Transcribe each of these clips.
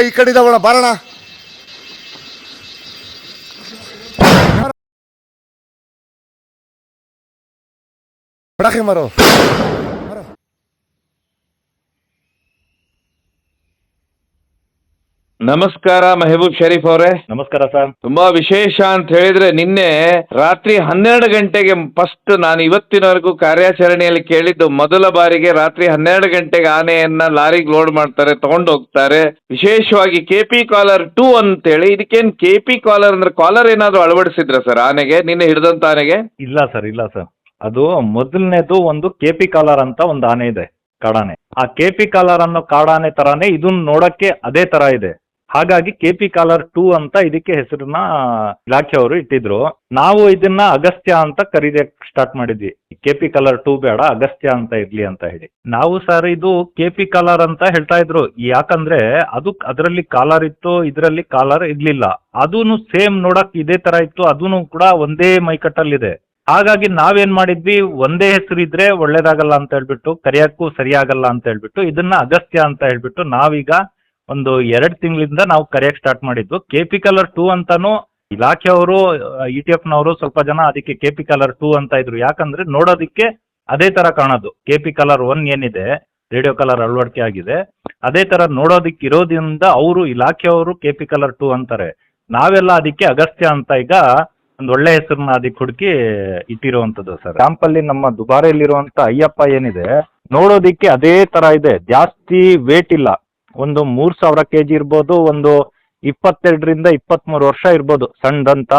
ಈ ಕಡೆ ಇದಾವಣ ಬಾರಣ. ಪಟಾಕಿ ಮಾರೋ. ನಮಸ್ಕಾರ ಮೆಹಬೂಬ್ ಶರೀಫ್ ಅವರೇ. ನಮಸ್ಕಾರ ಸರ್. ತುಂಬಾ ವಿಶೇಷ ಅಂತ ಹೇಳಿದ್ರೆ ನಿನ್ನೆ ರಾತ್ರಿ 12 ಗಂಟೆಗೆ ಫಸ್ಟ್ ನಾನು ಇವತ್ತಿನವರೆಗೂ ಕಾರ್ಯಾಚರಣೆಯಲ್ಲಿ ಕೇಳಿದ್ದು ಮೊದಲ ಬಾರಿಗೆ ರಾತ್ರಿ 12 ಗಂಟೆಗೆ ಆನೆಯನ್ನ ಲಾರಿಗೆ ಲೋಡ್ ಮಾಡ್ತಾರೆ, ತಗೊಂಡು ಹೋಗ್ತಾರೆ. ವಿಶೇಷವಾಗಿ ಕೆಪಿ ಕಾಲರ್ 2 ಅಂತೇಳಿ. ಇದಕ್ಕೇನ್ ಕೆಪಿ ಕಾಲರ್ ಅಂದ್ರೆ ಕಾಲರ್ ಏನಾದ್ರು ಅಳವಡಿಸಿದ್ರ ಸರ್ ಆನೆಗೆ, ನಿನ್ನೆ ಹಿಡಿದಂತ ಆನೆಗೆ? ಇಲ್ಲ ಸರ್. ಅದು ಮೊದಲನೇದು ಒಂದು ಕೆಪಿ ಕಾಲರ್ ಅಂತ ಒಂದು ಆನೆ ಇದೆ, ಕಾಡಾನೆ. ಆ ಕೆಪಿ ಕಾಲರ್ ಅನ್ನೋ ಕಾಡಾನೆ ತರಾನೇ ಇದನ್ನ ನೋಡಕ್ಕೆ ಅದೇ ತರ ಇದೆ. ಹಾಗಾಗಿ ಕೆಪಿ ಕಾಲರ್ 2 ಅಂತ ಇದಕ್ಕೆ ಹೆಸರನ್ನ ಇಲಾಖೆಯವರು ಇಟ್ಟಿದ್ರು. ನಾವು ಇದನ್ನ ಅಗಸ್ತ್ಯ ಅಂತ ಕರೀದಕ್ಕೆ ಸ್ಟಾರ್ಟ್ ಮಾಡಿದ್ವಿ. ಕೆಪಿ ಕಾಲರ್ 2 ಬೇಡ, ಅಗಸ್ತ್ಯ ಅಂತ ಇರ್ಲಿ ಅಂತ ಹೇಳಿ. ನಾವು ಸರ್ ಇದು ಕೆಪಿ ಕಾಲರ್ ಅಂತ ಹೇಳ್ತಾ ಇದ್ರು. ಯಾಕಂದ್ರೆ ಅದರಲ್ಲಿ ಕಾಲರ್ ಇತ್ತು, ಇದರಲ್ಲಿ ಕಾಲರ್ ಇರ್ಲಿಲ್ಲ. ಅದೂನು ಸೇಮ್ ನೋಡಕ್ ಇದೇ ತರ ಇತ್ತು, ಅದೂನು ಕೂಡ ಒಂದೇ ಮೈಕಟ್ಟಲ್ಲಿದೆ. ಹಾಗಾಗಿ ನಾವೇನ್ ಮಾಡಿದ್ವಿ, ಒಂದೇ ಹೆಸರು ಇದ್ರೆ ಒಳ್ಳೇದಾಗಲ್ಲ ಅಂತ ಹೇಳ್ಬಿಟ್ಟು, ಕರಿಯಕ್ಕೂ ಸರಿಯಾಗಲ್ಲ ಅಂತ ಹೇಳ್ಬಿಟ್ಟು ಇದನ್ನ ಅಗಸ್ತ್ಯ ಅಂತ ಹೇಳ್ಬಿಟ್ಟು ನಾವೀಗ ಒಂದು 2 ತಿಂಗಳಿಂದ ನಾವು ಕರೆಯಕ್ ಸ್ಟಾರ್ಟ್ ಮಾಡಿದ್ವು. ಕೆಪಿ ಕಾಲರ್ 2 ಅಂತಾನು ಇಲಾಖೆಯವರು, ETF ನವರು ಸ್ವಲ್ಪ ಜನ ಅದಕ್ಕೆ ಕೆಪಿ ಕಾಲರ್ 2 ಅಂತ ಇದ್ರು. ಯಾಕಂದ್ರೆ ನೋಡೋದಿಕ್ಕೆ ಅದೇ ತರ ಕಾಣೋದು. ಕೆಪಿ ಕಾಲರ್ 1 ಏನಿದೆ, ರೇಡಿಯೋ ಕಾಲರ್ ಅಳವಡಿಕೆ ಆಗಿದೆ, ಅದೇ ತರ ನೋಡೋದಿಕ್ಕೆ ಇರೋದ್ರಿಂದ ಅವರು ಇಲಾಖೆಯವರು ಕೆಪಿ ಕಾಲರ್ 2 ಅಂತಾರೆ. ನಾವೆಲ್ಲ ಅದಕ್ಕೆ ಅಗಸ್ತ್ಯ ಅಂತ ಈಗ ಒಂದು ಒಳ್ಳೆ ಹೆಸರನ್ನ ಅದಕ್ಕೆ ಹುಡುಕಿ ಇಟ್ಟಿರುವಂತದ್ದು ಸರ್. ಕ್ಯಾಂಪಲ್ಲಿ ನಮ್ಮ ದುಬಾರಿಯಲ್ಲಿರುವಂತ ಅಯ್ಯಪ್ಪ ಏನಿದೆ, ನೋಡೋದಿಕ್ಕೆ ಅದೇ ತರ ಇದೆ. ಜಾಸ್ತಿ ವೇಟ್ ಇಲ್ಲ. ಒಂದು 3000 kg ಇರ್ಬೋದು, ಒಂದು 22ರಿಂದ 23 ವರ್ಷ ಇರ್ಬೋದು. ಸಣ್ಣದಂತ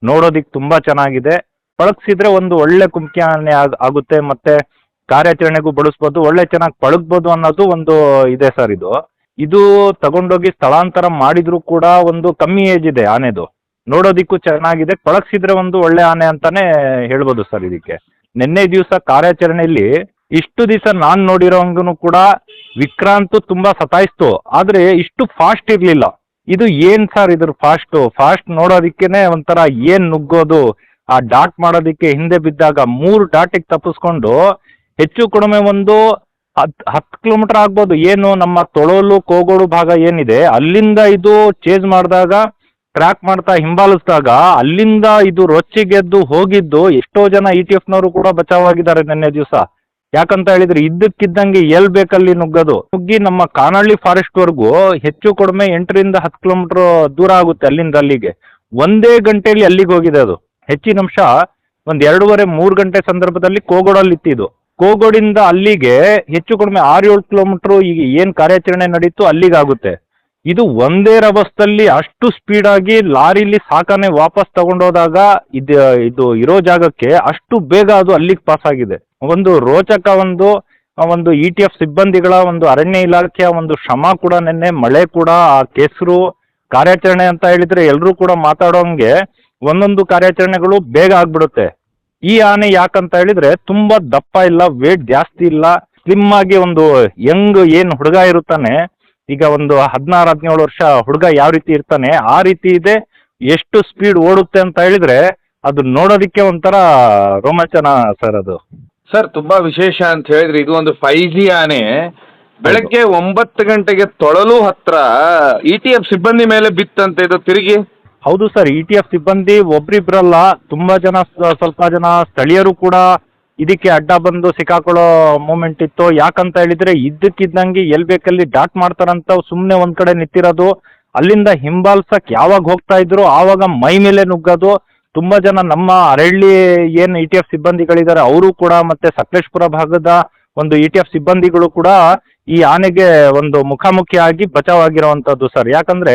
ನೋಡೋದಿಕ್ ತುಂಬಾ ಚೆನ್ನಾಗಿದೆ. ಪಳಗ್ಸಿದ್ರೆ ಒಂದು ಒಳ್ಳೆ ಕುಮ್ಕಿ ಆನೆ ಆಗುತ್ತೆ, ಮತ್ತೆ ಕಾರ್ಯಾಚರಣೆಗೂ ಬಳಸ್ಬೋದು, ಒಳ್ಳೆ ಚೆನ್ನಾಗಿ ಪಳಗ್ಬೋದು ಅನ್ನೋದು ಒಂದು ಇದೆ ಸರ್. ಇದು ತಗೊಂಡೋಗಿ ಸ್ಥಳಾಂತರ ಮಾಡಿದ್ರು ಕೂಡ ಒಂದು ಕಮ್ಮಿ ಏಜ್ ಇದೆ ಆನೆದು. ನೋಡೋದಿಕ್ಕೂ ಚೆನ್ನಾಗಿದೆ, ಪಳಗ್ಸಿದ್ರೆ ಒಂದು ಒಳ್ಳೆ ಆನೆ ಅಂತಾನೆ ಹೇಳ್ಬೋದು ಸರ್. ಇದಕ್ಕೆ ನಿನ್ನೆ ದಿವಸ ಕಾರ್ಯಾಚರಣೆಯಲ್ಲಿ ಇಷ್ಟು ದಿವಸ ನಾನ್ ನೋಡಿರೋಂಗೂ ಕೂಡ ವಿಕ್ರಾಂತ್ ತುಂಬಾ ಸತಾಯಿಸ್ತು, ಆದ್ರೆ ಇಷ್ಟು ಫಾಸ್ಟ್ ಇರ್ಲಿಲ್ಲ. ಇದು ಏನ್ ಸರ್ ಇದ್ರ ಫಾಸ್ಟ್ ನೋಡೋದಿಕ್ಕೇನೆ ಒಂಥರ ಏನ್ ನುಗ್ಗೋದು. ಆ ಡಾಟ್ ಮಾಡೋದಿಕ್ಕೆ ಹಿಂದೆ ಬಿದ್ದಾಗ 3 ಡಾಟಿಗೆ ತಪ್ಪಿಸ್ಕೊಂಡು ಹೆಚ್ಚು ಕಡಿಮೆ ಒಂದು 10 ಕಿಲೋಮೀಟರ್ ಆಗ್ಬೋದು. ಏನು ನಮ್ಮ ತೊಳಲು ಕೋಗೋಡು ಭಾಗ ಏನಿದೆ ಅಲ್ಲಿಂದ ಇದು ಚೇಂಜ್ ಮಾಡಿದಾಗ, ಟ್ರ್ಯಾಕ್ ಮಾಡ್ತಾ ಹಿಂಬಾಲಿಸಿದಾಗ ಅಲ್ಲಿಂದ ಇದು ರೊಚ್ಚಿಗೆದ್ದು ಹೋಗಿದ್ದು ಎಷ್ಟೋ ಜನ ETF ನವರು ಕೂಡ ಬಚಾವಾಗಿದ್ದಾರೆ ನಿನ್ನೆ ದಿವಸ. ಯಾಕಂತ ಹೇಳಿದ್ರೆ ಇದ್ದಕ್ಕಿದ್ದಂಗೆ ಎಲ್ ಬೇಕಲ್ಲಿ ನುಗ್ಗಿ ನಮ್ಮ ಕಾನಹಳ್ಳಿ ಫಾರೆಸ್ಟ್ ವರ್ಗೂ ಹೆಚ್ಚು ಕಡಿಮೆ 8ರಿಂದ 10 ಕಿಲೋಮೀಟರ್ ದೂರ ಆಗುತ್ತೆ. ಅಲ್ಲಿಂದ ಅಲ್ಲಿಗೆ ಒಂದೇ ಗಂಟೆಯಲ್ಲಿ ಅಲ್ಲಿಗೆ ಹೋಗಿದೆ. ಅದು ಹೆಚ್ಚಿನ ಅಂಶ ಒಂದ್ 2.5-3 ಗಂಟೆ ಸಂದರ್ಭದಲ್ಲಿ ಕೋಗೋಡಲ್ಲಿ ಇತ್ತಿದ್ದು. ಕೋಗೋಡಿಂದ ಅಲ್ಲಿಗೆ ಹೆಚ್ಚು ಕಡಿಮೆ 6-7 ಕಿಲೋಮೀಟರ್ ಈಗ ಏನ್ ಕಾರ್ಯಾಚರಣೆ ನಡೀತು ಅಲ್ಲಿಗಾಗುತ್ತೆ. ಇದು ಒಂದೇ ರಭಸದಲ್ಲಿ ಅಷ್ಟು ಸ್ಪೀಡ್ ಆಗಿ ಲಾರಿಲಿ ಸಾಕಾನೆ ವಾಪಸ್ ತಗೊಂಡೋದಾಗ ಇದು ಇರೋ ಜಾಗಕ್ಕೆ ಅಷ್ಟು ಬೇಗ ಅದು ಅಲ್ಲಿಗೆ ಪಾಸ್ ಆಗಿದೆ. ಒಂದು ರೋಚಕ ಒಂದು ETF ಸಿಬ್ಬಂದಿಗಳ ಒಂದು ಅರಣ್ಯ ಇಲಾಖೆಯ ಒಂದು ಶ್ರಮ ಕೂಡ, ನಿನ್ನೆ ಮಳೆ ಕೂಡ, ಆ ಕೆಸರು ಕಾರ್ಯಾಚರಣೆ ಅಂತ ಹೇಳಿದ್ರೆ ಎಲ್ಲರೂ ಕೂಡ ಮಾತಾಡೋಂಗೆ ಒಂದೊಂದು ಕಾರ್ಯಾಚರಣೆಗಳು ಬೇಗ ಆಗ್ಬಿಡುತ್ತೆ. ಈ ಆನೆ ಯಾಕಂತ ಹೇಳಿದ್ರೆ ತುಂಬಾ ದಪ್ಪ ಇಲ್ಲ, ವೇಟ್ ಜಾಸ್ತಿ ಇಲ್ಲ, ಸ್ಲಿಮ್ ಆಗಿ ಒಂದು ಯಂಗ್ ಏನ್ ಹುಡುಗ ಇರುತ್ತಾನೆ, ಈಗ ಒಂದು 16-17 ವರ್ಷ ಹುಡುಗ ಯಾವ ರೀತಿ ಇರ್ತಾನೆ ಆ ರೀತಿ ಇದೆ. ಎಷ್ಟು ಸ್ಪೀಡ್ ಓಡುತ್ತೆ ಅಂತ ಹೇಳಿದ್ರೆ ಅದು ನೋಡೋದಿಕ್ಕೆ ಒಂಥರ ರೋಮಾಂಚನ ಸರ್. ಅದು ಸರ್ ತುಂಬಾ ವಿಶೇಷ ಅಂತ ಹೇಳಿದ್ರೆ ಇದು ಒಂದು 5G ಆನೆ. ಬೆಳಗ್ಗೆ 9 ಗಂಟೆಗೆ ತೊಳಲು ಹತ್ರ ETF ಸಿಬ್ಬಂದಿ ಮೇಲೆ ಬಿತ್ತಂತೆ ಇದು ತಿರುಗಿ. ಹೌದು ಸರ್, ETF ಸಿಬ್ಬಂದಿ ಒಬ್ರಿಬ್ರಲ್ಲ, ತುಂಬಾ ಜನ, ಸ್ವಲ್ಪ ಜನ ಸ್ಥಳೀಯರು ಕೂಡ ಇದಕ್ಕೆ ಅಡ್ಡ ಬಂದು ಸಿಕ್ಕಾಕೊಳ್ಳೋ ಮೂಮೆಂಟ್ ಇತ್ತು. ಯಾಕಂತ ಹೇಳಿದ್ರೆ ಇದ್ದಕ್ಕಿದ್ದಂಗೆ ಎಲ್ ಬೇಕಲ್ಲಿ ಡಾಟ್ ಮಾಡ್ತಾರಂತ ಸುಮ್ಮನೆ ಒಂದ್ ಕಡೆ ನಿಂತಿರೋದು, ಅಲ್ಲಿಂದ ಹಿಂಬಾಲ್ಸಕ್ ಯಾವಾಗ ಹೋಗ್ತಾ ಇದ್ರು ಆವಾಗ ಮೈ ಮೇಲೆ ನುಗ್ಗೋದು. ತುಂಬಾ ಜನ ನಮ್ಮ ಅರಳ್ಳಿ ಏನ್ ETF ಸಿಬ್ಬಂದಿಗಳಿದ್ದಾರೆ ಅವರು ಕೂಡ, ಮತ್ತೆ ಸಕಲೇಶ್ಪುರ ಭಾಗದ ಒಂದು ETF ಸಿಬ್ಬಂದಿಗಳು ಕೂಡ ಈ ಆನೆಗೆ ಒಂದು ಮುಖಾಮುಖಿಯಾಗಿ ಬಚಾವಾಗಿರುವಂತದ್ದು ಸರ್. ಯಾಕಂದ್ರೆ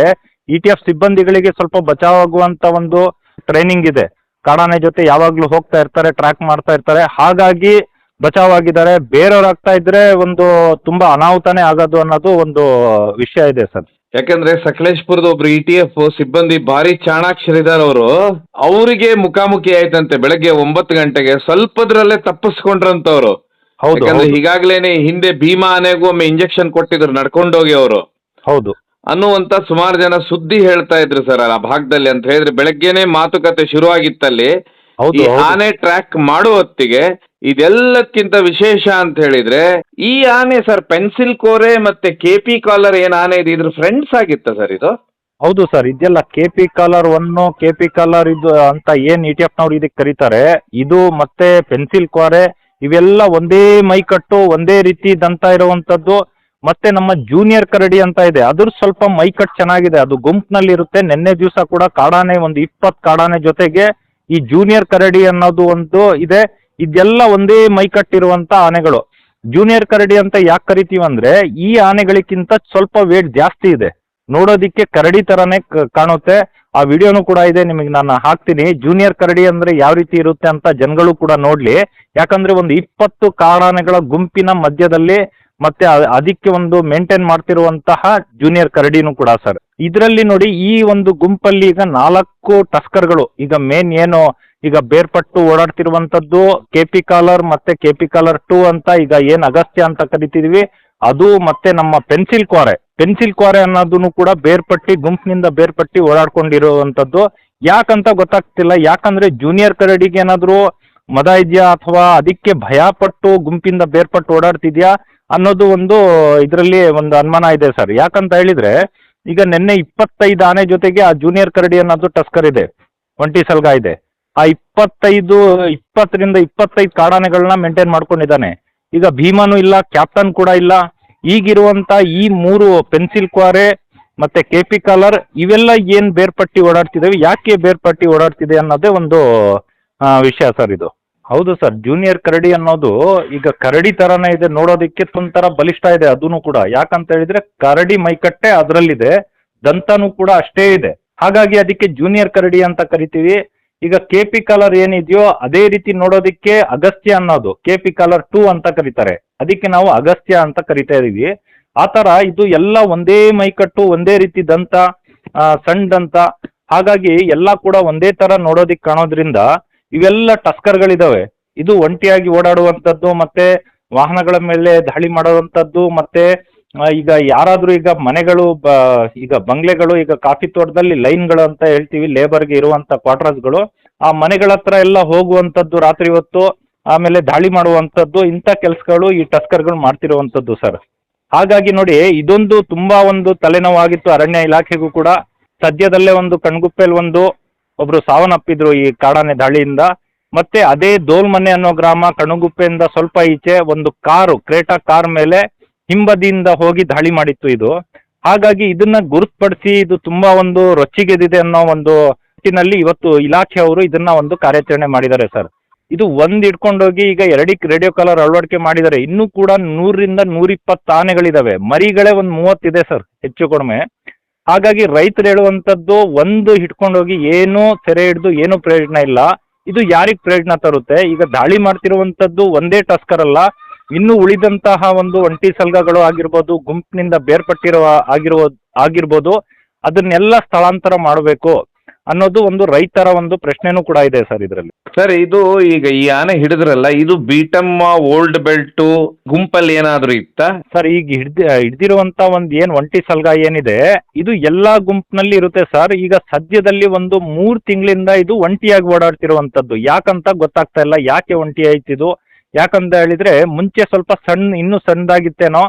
ETF ಸಿಬ್ಬಂದಿಗಳಿಗೆ ಸ್ವಲ್ಪ ಬಚಾವಾಗುವಂತ ಒಂದು ಟ್ರೈನಿಂಗ್ ಇದೆ. ಕಾಡಾನೆ ಜೊತೆ ಯಾವಾಗ್ಲೂ ಹೋಗ್ತಾ ಇರ್ತಾರೆ, ಟ್ರ್ಯಾಕ್ ಮಾಡ್ತಾ ಇರ್ತಾರೆ, ಹಾಗಾಗಿ ಬಚಾವಾಗಿದ್ದಾರೆ. ಬೇರೆಯವ್ರು ಆಗ್ತಾ ಇದ್ರೆ ಒಂದು ತುಂಬಾ ಅನಾಹುತನೇ ಆಗೋದು ಅನ್ನೋದು ಒಂದು ವಿಷಯ ಇದೆ ಸರ್. ಯಾಕಂದ್ರೆ ಸಕಲೇಶ್ಪುರದ ಒಬ್ರು ETF ಸಿಬ್ಬಂದಿ ಭಾರಿ ಚಾಣಾಕ್ಷರಿದಾರ್ ಅವರು, ಅವರಿಗೆ ಮುಖಾಮುಖಿ ಆಯ್ತಂತೆ ಬೆಳಗ್ಗೆ 9 ಗಂಟೆಗೆ. ಸ್ವಲ್ಪದ್ರಲ್ಲೇ ತಪ್ಪಿಸ್ಕೊಂಡ್ರಂತವ್ರು. ಯಾಕಂದ್ರೆ ಈಗಾಗ್ಲೇನೆ ಹಿಂದೆ ಭೀಮಾ ಆನೆಗೂ ಒಮ್ಮೆ ಇಂಜೆಕ್ಷನ್ ಕೊಟ್ಟಿದ್ರು ನಡ್ಕೊಂಡೋಗಿ ಅವರು. ಹೌದು ಅನ್ನುವಂತ ಸುಮಾರು ಜನ ಸುದ್ದಿ ಹೇಳ್ತಾ ಇದ್ರು ಸರ್ ಆ ಭಾಗದಲ್ಲಿ. ಅಂತ ಹೇಳಿದ್ರೆ ಬೆಳಗ್ಗೆನೆ ಮಾತುಕತೆ ಶುರು ಆಗಿತ್ತಲ್ಲಿ. ಹೌದು, ಈ ಹೌದು. ಆನೆ ಟ್ರ್ಯಾಕ್ ಮಾಡುವ ಹೊತ್ತಿಗೆ ಇದೆಲ್ಲಕ್ಕಿಂತ ವಿಶೇಷ ಅಂತ ಹೇಳಿದ್ರೆ ಈ ಆನೆ ಸರ್ ಪೆನ್ಸಿಲ್ ಕೋರೆ ಮತ್ತೆ ಕೆಪಿ ಕಾಲರ್ ಏನ್ ಆನೆ ಇದೆ ಇದ್ರ ಫ್ರೆಂಡ್ಸ್ ಆಗಿತ್ತ ಸರ್ ಇದು? ಹೌದು ಸರ್, ಇದೆಲ್ಲ ಕೆಪಿ ಕಾಲರ್ 1, ಕೆಪಿ ಕಾಲರ್ ಇದು ಅಂತ ಏನ್ ETF ನವ್ರು ಇದಕ್ಕೆ ಕರೀತಾರೆ, ಇದು ಮತ್ತೆ ಪೆನ್ಸಿಲ್ ಕ್ವಾರೆ ಇವೆಲ್ಲ ಒಂದೇ ಮೈಕಟ್ಟು, ಒಂದೇ ರೀತಿ ದಂತ ಇರುವಂತದ್ದು. ಮತ್ತೆ ನಮ್ಮ ಜೂನಿಯರ್ ಕರಡಿ ಅಂತ ಇದೆ, ಅದ್ರ ಸ್ವಲ್ಪ ಮೈಕಟ್ ಚೆನ್ನಾಗಿದೆ, ಅದು ಗುಂಪಿನಲ್ಲಿ ಇರುತ್ತೆ. ನಿನ್ನೆ ದಿವಸ ಕೂಡ ಕಾಡಾನೆ ಒಂದು 20 ಕಾಡಾನೆ ಜೊತೆಗೆ ಈ ಜೂನಿಯರ್ ಕರಡಿ ಅನ್ನೋದು ಒಂದು ಇದೆ. ಇದೆಲ್ಲ ಒಂದೇ ಮೈಕಟ್ಟಿರುವಂತ ಆನೆಗಳು. ಜೂನಿಯರ್ ಕರಡಿ ಅಂತ ಯಾಕೆ ಕರಿತೀವಿ ಅಂದ್ರೆ ಈ ಆನೆಗಳಿಗಿಂತ ಸ್ವಲ್ಪ ವೇಟ್ ಜಾಸ್ತಿ ಇದೆ, ನೋಡೋದಿಕ್ಕೆ ಕರಡಿ ತರಾನೇ ಕಾಣುತ್ತೆ. ಆ ವಿಡಿಯೋನು ಕೂಡ ಇದೆ, ನಿಮಗೆ ನಾನು ಹಾಕ್ತೀನಿ. ಜೂನಿಯರ್ ಕರಡಿ ಅಂದ್ರೆ ಯಾವ ರೀತಿ ಇರುತ್ತೆ ಅಂತ ಜನಗಳು ಕೂಡ ನೋಡ್ಲಿ. ಯಾಕಂದ್ರೆ ಒಂದು 20 ಕಾಡಾನೆಗಳ ಗುಂಪಿನ ಮಧ್ಯದಲ್ಲಿ ಮತ್ತೆ ಅದಕ್ಕೆ ಒಂದು ಮೇಂಟೈನ್ ಮಾಡ್ತಿರುವಂತಹ ಜೂನಿಯರ್ ಕರಡಿನೂ ಕೂಡ ಸರ್. ಇದರಲ್ಲಿ ನೋಡಿ, ಈ ಒಂದು ಗುಂಪಲ್ಲಿ ಈಗ 4 ಟಸ್ಕರ್ಗಳು ಈಗ ಮೇನ್ ಏನು ಈಗ ಬೇರ್ಪಟ್ಟು ಓಡಾಡ್ತಿರುವಂತದ್ದು ಕೆಪಿ ಕಾಲರ್ ಮತ್ತೆ ಕೆಪಿ ಕಾಲರ್ 2 ಅಂತ ಈಗ ಏನ್ ಅಗಸ್ತ್ಯ ಅಂತ ಕರಿತಿದೀವಿ ಅದು, ಮತ್ತೆ ನಮ್ಮ ಪೆನ್ಸಿಲ್ ಕ್ವಾರೆ ಅನ್ನೋದನ್ನು ಕೂಡ ಬೇರ್ಪಟ್ಟಿ ಗುಂಪಿನಿಂದ ಬೇರ್ಪಟ್ಟಿ ಓಡಾಡ್ಕೊಂಡಿರುವಂತದ್ದು. ಯಾಕಂತ ಗೊತ್ತಾಗ್ತಿಲ್ಲ, ಯಾಕಂದ್ರೆ ಜೂನಿಯರ್ ಕರಡಿಗೆ ಏನಾದ್ರು ಮದ ಇದೆಯಾ ಅಥವಾ ಅದಕ್ಕೆ ಭಯ ಪಟ್ಟು ಗುಂಪಿಂದ ಬೇರ್ಪಟ್ಟು ಓಡಾಡ್ತಿದ್ಯಾ ಅನ್ನೋದು ಒಂದು ಇದರಲ್ಲಿ ಒಂದು ಅನುಮಾನ ಇದೆ ಸರ್. ಯಾಕಂತ ಹೇಳಿದ್ರೆ ಈಗ ನಿನ್ನೆ 25 ಆನೆ ಜೊತೆಗೆ ಆ ಜೂನಿಯರ್ ಕರಡಿ ಅನ್ನೋದು ಟಸ್ಕರ್ ಇದೆ, ಒಂಟಿ ಸಲ್ಗ ಇದೆ. ಆ 20ರಿಂದ 25 ಕಾಡಾನೆಗಳನ್ನ ಮೇಂಟೈನ್ ಮಾಡ್ಕೊಂಡಿದ್ದಾನೆ. ಈಗ ಭೀಮನು ಇಲ್ಲ, ಕ್ಯಾಪ್ಟನ್ ಕೂಡ ಇಲ್ಲ. ಈಗಿರುವಂತ ಈ 3 ಪೆನ್ಸಿಲ್ ಕ್ವಾರೆ ಮತ್ತೆ ಕೆಪಿ ಕಾಲರ್ ಇವೆಲ್ಲ ಏನ್ ಬೇರ್ಪಟ್ಟಿ ಓಡಾಡ್ತಿದಾವೆ, ಯಾಕೆ ಬೇರ್ಪಟ್ಟಿ ಓಡಾಡ್ತಿದೆ ಅನ್ನೋದೇ ಒಂದು ವಿಷಯ ಸರ್ ಇದು. ಹೌದು ಸರ್, ಜೂನಿಯರ್ ಕರಡಿ ಅನ್ನೋದು ಈಗ ಕರಡಿ ತರಾನೇ ಇದೆ, ನೋಡೋದಕ್ಕೆ ಒಂಥರ ಬಲಿಷ್ಠ ಇದೆ ಅದನ್ನು ಕೂಡ. ಯಾಕಂತ ಹೇಳಿದ್ರೆ ಕರಡಿ ಮೈಕಟ್ಟೆ ಅದರಲ್ಲಿದೆ, ದಂತನೂ ಕೂಡ ಅಷ್ಟೇ ಇದೆ. ಹಾಗಾಗಿ ಅದಕ್ಕೆ ಜೂನಿಯರ್ ಕರಡಿ ಅಂತ ಕರಿತೀವಿ. ಈಗ ಕೆಪಿ ಕಾಲರ್ ಏನಿದೆಯೋ ಅದೇ ರೀತಿ ನೋಡೋದಿಕ್ಕೆ ಅಗಸ್ತ್ಯ ಅನ್ನೋದು ಕೆಪಿ ಕಾಲರ್ 2 ಅಂತ ಕರೀತಾರೆ, ಅದಕ್ಕೆ ನಾವು ಅಗಸ್ತ್ಯ ಅಂತ ಕರಿತಾ ಇದೀವಿ. ಆ ತರ ಇದು ಎಲ್ಲ ಒಂದೇ ಮೈಕಟ್ಟು, ಒಂದೇ ರೀತಿ ದಂತ, ಸಣ್ಣ ದಂತ. ಹಾಗಾಗಿ ಎಲ್ಲ ಕೂಡ ಒಂದೇ ತರ ನೋಡೋದಿಕ್ ಕಾಣೋದ್ರಿಂದ ಇವೆಲ್ಲ ಟಸ್ಕರ್ಗಳಿದಾವೆ. ಇದು ಒಂಟಿಯಾಗಿ ಓಡಾಡುವಂಥದ್ದು, ಮತ್ತೆ ವಾಹನಗಳ ಮೇಲೆ ದಾಳಿ ಮಾಡುವಂಥದ್ದು, ಮತ್ತೆ ಈಗ ಯಾರಾದ್ರೂ ಈಗ ಮನೆಗಳು ಈಗ ಬಂಗ್ಲೆಗಳು, ಈಗ ಕಾಫಿ ತೋಟದಲ್ಲಿ ಲೈನ್ಗಳು ಅಂತ ಹೇಳ್ತೀವಿ, ಲೇಬರ್ಗೆ ಇರುವಂತ ಕ್ವಾರ್ಟರ್ಸ್ಗಳು, ಆ ಮನೆಗಳ ಹತ್ರ ಎಲ್ಲ ಹೋಗುವಂಥದ್ದು ರಾತ್ರಿ ಹೊತ್ತು, ಆಮೇಲೆ ದಾಳಿ ಮಾಡುವಂಥದ್ದು, ಇಂಥ ಕೆಲಸಗಳು ಈ ಟಸ್ಕರ್ಗಳು ಮಾಡ್ತಿರುವಂಥದ್ದು ಸರ್. ಹಾಗಾಗಿ ನೋಡಿ, ಇದೊಂದು ತುಂಬಾ ಒಂದು ತಲೆನೋವಾಗಿತ್ತು ಅರಣ್ಯ ಇಲಾಖೆಗೂ ಕೂಡ. ಸದ್ಯದಲ್ಲೇ ಒಂದು ಕಣ್ಗುಪ್ಪೆಲ್ ಒಬ್ರು ಸಾವನ್ನಪ್ಪಿದ್ರು ಈ ಕಾಡಾನೆ ದಾಳಿಯಿಂದ. ಮತ್ತೆ ಅದೇ ದೋಲ್ಮನೆ ಅನ್ನೋ ಗ್ರಾಮ ಕಣಗುಪ್ಪೆಯಿಂದ ಸ್ವಲ್ಪ ಈಚೆ ಒಂದು ಕ್ರೇಟಾ ಕಾರ್ ಮೇಲೆ ಹಿಂಬದಿಯಿಂದ ಹೋಗಿ ದಾಳಿ ಮಾಡಿತ್ತು ಇದು. ಹಾಗಾಗಿ ಇದನ್ನ ಗುರುತುಪಡಿಸಿ ಇದು ತುಂಬಾ ಒಂದು ರೊಚ್ಚಿಗೆದಿದೆ ಅನ್ನೋ ಒಂದು ನಿಟ್ಟಿನಲ್ಲಿ ಇವತ್ತು ಇಲಾಖೆಯವರು ಇದನ್ನ ಒಂದು ಕಾರ್ಯಾಚರಣೆ ಮಾಡಿದ್ದಾರೆ ಸರ್. ಇದು ಹಿಡ್ಕೊಂಡೋಗಿ ಈಗ 2 ರೇಡಿಯೋ ಕಾಲರ್ ಅಳವಡಿಕೆ ಮಾಡಿದ್ದಾರೆ. ಇನ್ನೂ ಕೂಡ 100ರಿಂದ 120 ಆನೆಗಳಿದಾವೆ, ಮರಿಗಳೇ ಒಂದು 30 ಇದೆ ಸರ್ ಹೆಚ್ಚು ಕಡಿಮೆ. ಹಾಗಾಗಿ ರೈತರು ಹೇಳುವಂತದ್ದು, ಒಂದು ಹಿಡ್ಕೊಂಡೋಗಿ ಏನು ಸೆರೆ ಹಿಡಿದು ಏನು ಪ್ರಯೋಜನ ಇಲ್ಲ. ಇದು ಯಾರಿಗ್ ಪ್ರಯೋಜನ ತರುತ್ತೆ? ಈಗ ದಾಳಿ ಮಾಡ್ತಿರುವಂತದ್ದು ಒಂದೇ ಟಸ್ಕರ್ ಅಲ್ಲ, ಇನ್ನು ಉಳಿದಂತಹ ಒಂದು ಒಂಟಿ ಸಲ್ಗಗಳು ಆಗಿರ್ಬೋದು, ಗುಂಪಿನಿಂದ ಬೇರ್ಪಟ್ಟಿರುವ ಆಗಿರ್ಬೋದು, ಅದನ್ನೆಲ್ಲ ಸ್ಥಳಾಂತರ ಮಾಡಬೇಕು ಅನ್ನೋದು ಒಂದು ರೈತರ ಒಂದು ಪ್ರಶ್ನೆನೂ ಕೂಡ ಇದೆ ಸರ್ ಇದರಲ್ಲಿ. ಸರ್, ಇದು ಈಗ ಈ ಆನೆ ಹಿಡಿದ್ರಲ್ಲ, ಇದು ಬೀಟಮ್ಮ, ಓಲ್ಡ್ ಬೆಲ್ಟು ಗುಂಪಲ್ಲಿ ಏನಾದ್ರೂ ಇತ್ತ ಸರ್? ಈಗ ಹಿಡ್ದಿರುವಂತ ಒಂದ್ ಏನ್ ಒಂಟಿ ಸಲ್ಗ ಏನಿದೆ, ಇದು ಎಲ್ಲಾ ಗುಂಪಿನಲ್ಲಿ ಇರುತ್ತೆ ಸರ್. ಈಗ ಸದ್ಯದಲ್ಲಿ ಒಂದು 3 ತಿಂಗಳಿಂದ ಇದು ಒಂಟಿಯಾಗಿ ಓಡಾಡ್ತಿರುವಂತದ್ದು. ಯಾಕಂತ ಗೊತ್ತಾಗ್ತಾ ಇಲ್ಲ, ಯಾಕೆ ಒಂಟಿ ಆಯ್ತಿದು? ಯಾಕಂತ ಹೇಳಿದ್ರೆ ಮುಂಚೆ ಸ್ವಲ್ಪ ಇನ್ನೂ ಸಣ್ಣದಾಗಿತ್ತೇನೋ,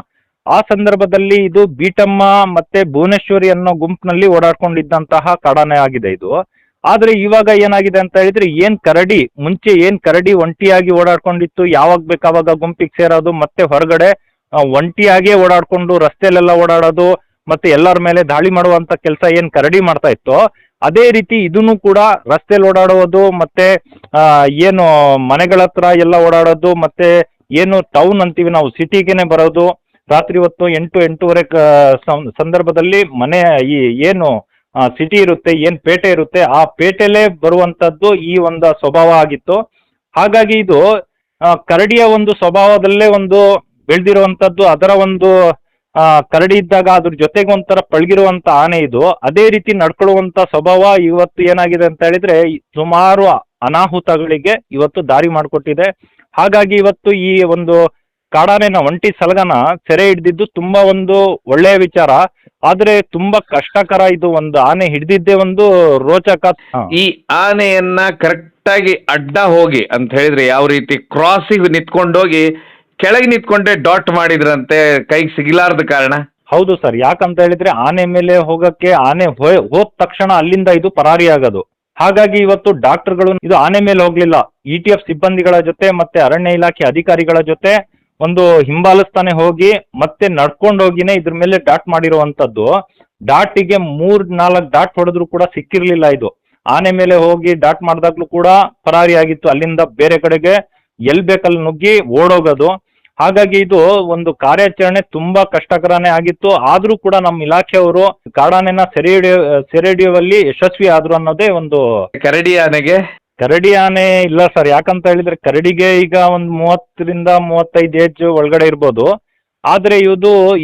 ಆ ಸಂದರ್ಭದಲ್ಲಿ ಇದು ಬೀಟಮ್ಮ ಮತ್ತೆ ಭುವನೇಶ್ವರಿ ಅನ್ನೋ ಗುಂಪಿನಲ್ಲಿ ಓಡಾಡ್ಕೊಂಡಿದ್ದಂತಹ ಕಾಡಾನೆ ಆಗಿದೆ ಇದು. ಆದ್ರೆ ಇವಾಗ ಏನಾಗಿದೆ ಅಂತ ಹೇಳಿದ್ರೆ, ಮುಂಚೆ ಏನ್ ಕರಡಿ ಒಂಟಿಯಾಗಿ ಓಡಾಡ್ಕೊಂಡಿತ್ತು, ಯಾವಾಗ ಬೇಕಾವಾಗ ಗುಂಪಿಗೆ ಸೇರೋದು, ಮತ್ತೆ ಹೊರಗಡೆ ಒಂಟಿಯಾಗಿಯೇ ಓಡಾಡ್ಕೊಂಡು ರಸ್ತೆಯಲ್ಲೆಲ್ಲ ಓಡಾಡೋದು, ಮತ್ತೆ ಎಲ್ಲರ ಮೇಲೆ ದಾಳಿ ಮಾಡುವಂತ ಕೆಲಸ ಏನ್ ಕರಡಿ ಮಾಡ್ತಾ ಇತ್ತು, ಅದೇ ರೀತಿ ಇದನ್ನು ಕೂಡ ರಸ್ತೆಯಲ್ಲಿ ಓಡಾಡೋದು, ಮತ್ತೆ ಏನು ಮನೆಗಳ ಹತ್ರ ಎಲ್ಲ ಓಡಾಡೋದು, ಮತ್ತೆ ಏನು ಟೌನ್ ಅಂತೀವಿ ನಾವು, ಸಿಟಿಗೆನೆ ಬರೋದು, ರಾತ್ರಿ ಹೊತ್ತು 8-8:30 ಸಂದರ್ಭದಲ್ಲಿ ಮನೆ ಈ ಏನು ಸಿಟಿ ಇರುತ್ತೆ, ಏನ್ ಪೇಟೆ ಇರುತ್ತೆ, ಆ ಪೇಟೆಲೇ ಬರುವಂತದ್ದು ಈ ಒಂದು ಸ್ವಭಾವ ಆಗಿತ್ತು. ಹಾಗಾಗಿ ಇದು ಕರಡಿಯ ಒಂದು ಸ್ವಭಾವದಲ್ಲೇ ಒಂದು ಬೆಳೆದಿರುವಂತದ್ದು. ಅದರ ಒಂದು ಕರಡಿ ಇದ್ದಾಗ ಅದ್ರ ಜೊತೆಗೆ ಒಂಥರ ಪಳಗಿರುವಂತ ಆನೆ ಇದು. ಅದೇ ರೀತಿ ನಡ್ಕೊಳ್ಳುವಂತ ಸ್ವಭಾವ ಇವತ್ತು ಏನಾಗಿದೆ ಅಂತ ಹೇಳಿದ್ರೆ, ಸುಮಾರು ಅನಾಹುತಗಳಿಗೆ ಇವತ್ತು ದಾರಿ ಮಾಡಿಕೊಟ್ಟಿದೆ. ಹಾಗಾಗಿ ಇವತ್ತು ಈ ಒಂದು ಕಾಡಾನೆನ ಒಂಟಿ ಸಲಗನ ಸೆರೆ ಹಿಡ್ದಿದ್ದು ತುಂಬಾ ಒಂದು ಒಳ್ಳೆಯ ವಿಚಾರ. ಆದ್ರೆ ತುಂಬಾ ಕಷ್ಟಕರ. ಇದು ಒಂದು ಆನೆ ಹಿಡ್ದಿದ್ದೇ ಒಂದು ರೋಚಕ. ಈ ಆನೆಯನ್ನ ಕರೆಕ್ಟ್ ಆಗಿ ಅಡ್ಡ ಹೋಗಿ ಅಂತ ಹೇಳಿದ್ರೆ ಯಾವ ರೀತಿ ಕ್ರಾಸಿಗೆ ನಿಂತ್ಕೊಂಡೋಗಿ ಕೆಳಗೆ ನಿಂತ್ಕೊಂಡೆ ಡಾಟ್ ಮಾಡಿದ್ರಂತೆ ಕೈಗೆ ಸಿಗಲಾರ್ದ ಕಾರಣ. ಹೌದು ಸರ್, ಯಾಕಂತ ಹೇಳಿದ್ರೆ ಆನೆ ಮೇಲೆ ಹೋಗಕ್ಕೆ ಆನೆ ಹೋದ ತಕ್ಷಣ ಅಲ್ಲಿಂದ ಇದು ಪರಾರಿ ಆಗೋದು. ಹಾಗಾಗಿ ಇವತ್ತು ಡಾಕ್ಟರ್ಗಳು ಇದು ಆನೆ ಮೇಲೆ ಹೋಗ್ಲಿಲ್ಲ, ETF ಸಿಬ್ಬಂದಿಗಳ ಜೊತೆ ಮತ್ತೆ ಅರಣ್ಯ ಇಲಾಖೆ ಅಧಿಕಾರಿಗಳ ಜೊತೆ ಒಂದು ಹಿಂಬಾಲಿಸ್ತಾನೆ ಹೋಗಿ ಮತ್ತೆ ನಡ್ಕೊಂಡು ಹೋಗಿನೇ ಇದ್ರ ಮೇಲೆ ಡಾಟ್ ಮಾಡಿರುವಂತದ್ದು. ಡಾಟಿಗೆ 3-4 ಡಾಟ್ ಹೊಡೆದ್ರು ಕೂಡ ಸಿಕ್ಕಿರ್ಲಿಲ್ಲ. ಇದು ಆನೆ ಮೇಲೆ ಹೋಗಿ ಡಾಟ್ ಮಾಡಿದಾಗ್ಲೂ ಕೂಡ ಪರಾರಿ ಆಗಿತ್ತು. ಅಲ್ಲಿಂದ ಬೇರೆ ಕಡೆಗೆ ಎಲ್ ಬೇಕಲ್ಲಿ ನುಗ್ಗಿ ಓಡೋಗೋದು. ಹಾಗಾಗಿ ಇದು ಒಂದು ಕಾರ್ಯಾಚರಣೆ ತುಂಬಾ ಕಷ್ಟಕರನೇ ಆಗಿತ್ತು. ಆದ್ರೂ ಕೂಡ ನಮ್ಮ ಇಲಾಖೆಯವರು ಕಾಡಾನೆನ ಸೆರೆ ಹಿಡಿಯುವಲ್ಲಿ ಯಶಸ್ವಿ ಆದ್ರು ಅನ್ನೋದೇ ಒಂದು. ಕರಡಿ ಆನೆಗೆ ಕರಡಿ ಆನೆ ಇಲ್ಲ ಸರ್, ಯಾಕಂತ ಹೇಳಿದ್ರೆ ಕರಡಿಗೆ ಈಗ ಒಂದು 30-35 ಏಜ್ ಒಳಗಡೆ ಇರ್ಬೋದು. ಆದ್ರೆ